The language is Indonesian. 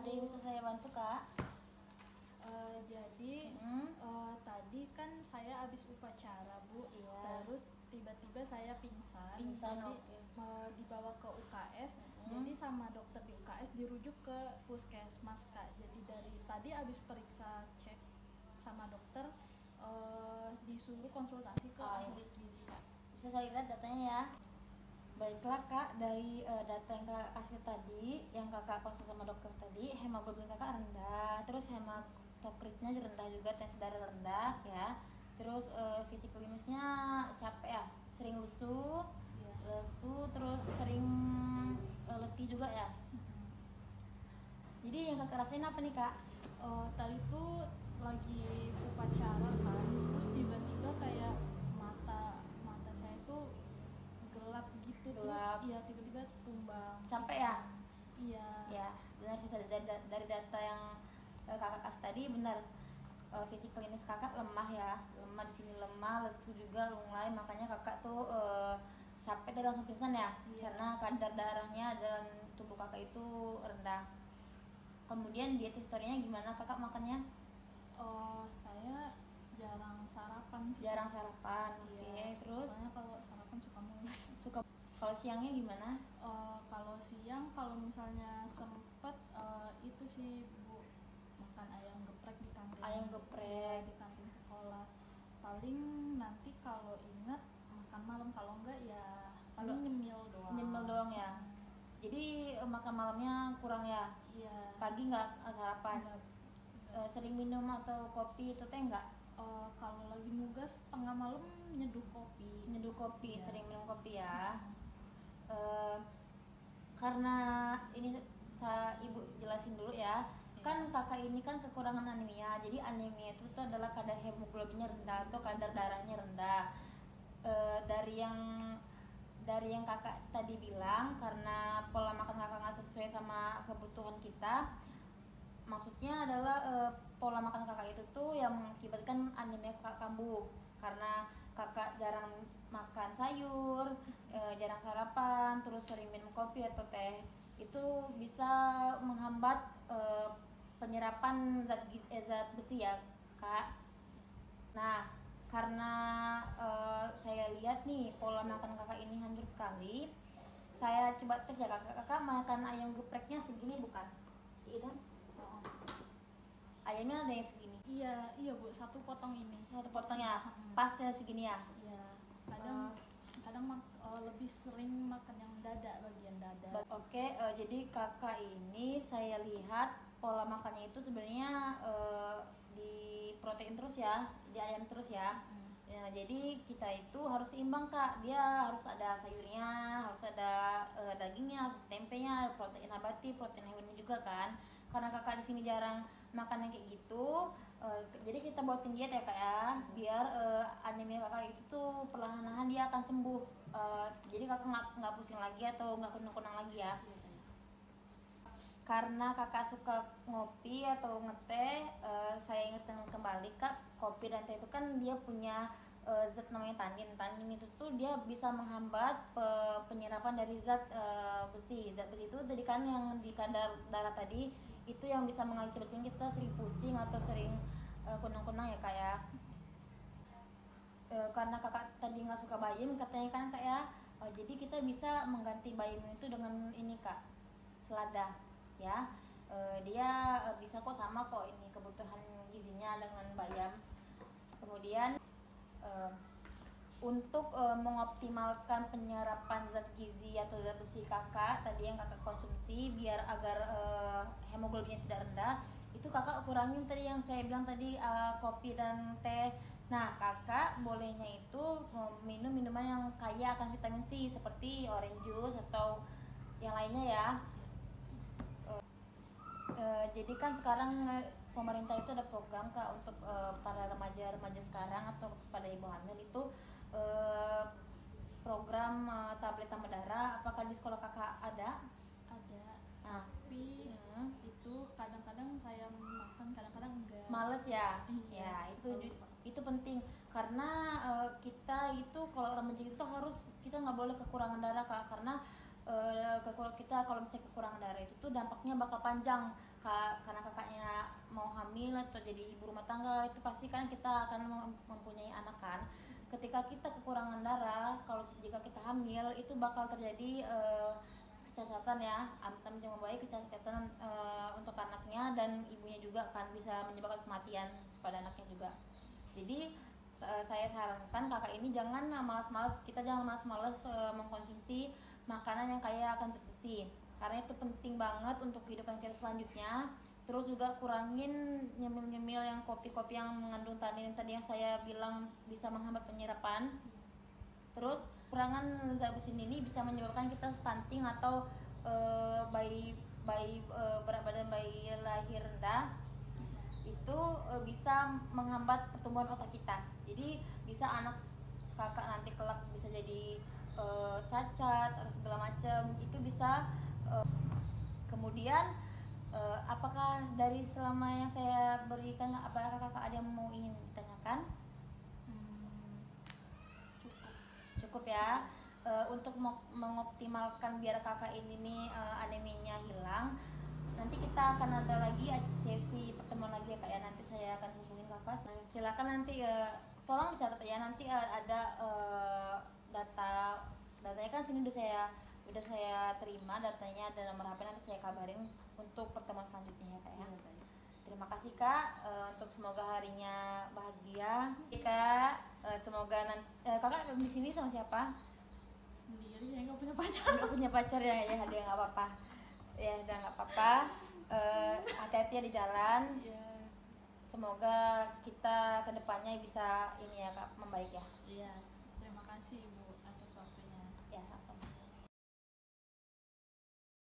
Ada yang bisa saya bantu, Kak? Jadi tadi kan saya habis upacara, Bu. Iya. Terus tiba-tiba saya pingsan. Pingsan, Jadi oke. dibawa ke UKS. Jadi sama dokter di UKS dirujuk ke puskesmas, Kak. Jadi dari tadi habis periksa cek sama dokter, disuruh konsultasi ke ahli gizi, Kak. Bisa saya lihat datanya ya. Baiklah Kak, dari data yang Kakak kasih tadi, yang Kakak konsul sama dokter tadi, hemoglobin Kakak rendah, terus hematokritnya rendah juga, tensi darah rendah ya. Terus fisik klinisnya capek ya, sering lesu, Iya. terus sering letih juga ya. Jadi yang Kakak rasain apa nih Kak? Tadi tuh lagi upacara kan, terus tiba-tiba kayak mata mata saya tuh gelap gitu. Gelap. Terus iya tiba-tiba tumbang. Capek ya? Iya. Ya, benar sih dari data yang Kakak kasih tadi benar. Fisik klinis Kakak lemah ya, lemah di sini, lemah, lesu juga, lunglai, makanya Kakak tuh capek dan langsung pingsan ya. Iya. Karena kadar darahnya dalam tubuh Kakak itu rendah. Kemudian diet historinya gimana Kakak makannya? Saya jarang sarapan sih. Jarang sarapan. Iya. Oke, terus Soalnya kalau sarapan suka mules. suka. Kalau siangnya gimana? Kalau siang, kalau misalnya sempet, itu sih, Bu, makan ayam geprek di kantin. Ayam geprek. Di kantin sekolah. Paling nanti kalau ingat makan malam, kalau enggak ya paling nyemil doang. Nyemil doang ya. Jadi makan malamnya kurang ya? Iya. Pagi nggak sarapan? Enggak. Sering minum atau kopi itu teh nggak? Kalau lagi nugas tengah malam nyeduh kopi. Nyeduh kopi, Iya. sering minum kopi ya. Karena ini ibu jelasin dulu ya. Kan kakak ini kan kekurangan anemia. Jadi anemia itu tuh adalah kadar hemoglobinnya rendah atau kadar darahnya rendah. Dari yang kakak tadi bilang, karena pola makan kakak nggak sesuai sama kebutuhan kita, maksudnya adalah pola makan kakak itu tuh yang mengakibatkan anemia kakak kambuh. Karena kakak jarang makan sayur, jarang sarapan, terus sering minum kopi atau teh, itu bisa menghambat penyerapan zat besi ya Kak. Nah, karena saya lihat nih pola makan kakak ini hancur sekali, saya coba tes ya kakak makan ayam gepreknya segini bukan? Iya kan? Ayamnya ada yang segini. Iya Bu, satu potong ini. Satu potongnya pas ya segini ya. Iya. Kadang lebih sering makan yang dada, bagian dada. Oke, jadi kakak ini saya lihat pola makannya itu sebenarnya di protein terus ya, di ayam terus ya. Ya, jadi kita itu harus seimbang Kak. Dia harus ada sayurnya, harus ada dagingnya, tempenya, protein nabati, protein hewani juga kan. Karena kakak di sini jarang makan yang kayak gitu, jadi kita buatin diet ya Kak ya, biar anemia kakak itu tuh perlahan-lahan dia akan sembuh. Jadi kakak nggak pusing lagi atau nggak kunang-kunang lagi ya. Karena kakak suka ngopi atau ngeteh, saya ingatkan kembali Kak, kopi dan teh itu kan dia punya zat namanya tanin. Tanin itu tuh dia bisa menghambat penyerapan dari zat besi. Zat besi itu tadi kan yang di kadar darah tadi, itu yang bisa mengakibatkan kita sering pusing atau sering kunang-kunang ya Kak ya. Karena kakak tadi nggak suka bayam katanya kan Kak ya, jadi kita bisa mengganti bayam itu dengan ini Kak, selada ya. Dia bisa kok sama kok ini kebutuhan gizinya dengan bayam. Kemudian untuk mengoptimalkan penyerapan zat gizi atau zat besi kakak tadi yang kakak konsumsi biar agar hemoglobinnya tidak rendah, itu kakak kurangin tadi yang saya bilang tadi, kopi dan teh. Nah kakak bolehnya itu minum minuman yang kaya akan vitamin C seperti orange juice atau yang lainnya ya. Jadi kan sekarang pemerintah itu ada program Kak untuk para remaja-remaja sekarang atau pada ibu hamil itu program tablet tambah darah. Apakah di sekolah kakak ada? Ada. Nah, Tapi itu kadang-kadang saya makan, kadang-kadang enggak. males ya. Iya, Ya, itu penting karena kita itu kalau remaja itu harus, kita nggak boleh kekurangan darah Kak, karena kita kalau misalnya kekurangan darah itu tuh dampaknya bakal panjang. Karena kakaknya mau hamil atau jadi ibu rumah tangga, itu pasti kan kita akan mempunyai anak kan. Ketika kita kekurangan darah, kalau jika kita hamil itu bakal terjadi kecacatan ya, amit-amit yang membaik, kecacatan untuk anaknya, dan ibunya juga kan bisa menyebabkan kematian pada anaknya juga. Jadi saya sarankan kakak ini jangan malas-malas, kita jangan malas-malas mengkonsumsi makanan yang kaya akan zat besi, karena itu penting banget untuk kehidupan kita selanjutnya. Terus juga kurangin nyemil-nyemil yang kopi-kopi yang mengandung tanin tadi yang saya bilang bisa menghambat penyerapan. Terus kurangan zat besi ini bisa menyebabkan kita stunting atau berat badan bayi lahir rendah, itu bisa menghambat pertumbuhan otak kita. Jadi bisa anak kakak nanti kelak bisa jadi cacat atau segala macam, itu bisa. Kemudian apakah dari selama yang saya berikan, apakah kakak ada yang mau ingin ditanyakan? Cukup ya. Untuk mengoptimalkan biar kakak ini nih aneminya hilang, nanti kita akan ada lagi sesi pertemuan lagi ya kak ya. Nanti saya akan hubungin kakak, silakan nanti tolong dicatat ya. Nanti ada datanya kan sini udah saya terima datanya, ada nomor HP, nanti saya kabarin untuk pertemuan selanjutnya ya kak ya. Terima kasih kak, untuk semoga harinya bahagia kak. Semoga nanti kakak di sini sama siapa? Sendiri, saya nggak punya pacar. Nggak punya pacar ya, ya ada nggak apa-apa, ya udah nggak apa-apa. Hati-hati ya di jalan. Semoga kita kedepannya bisa ini ya kak, membaik ya. Iya.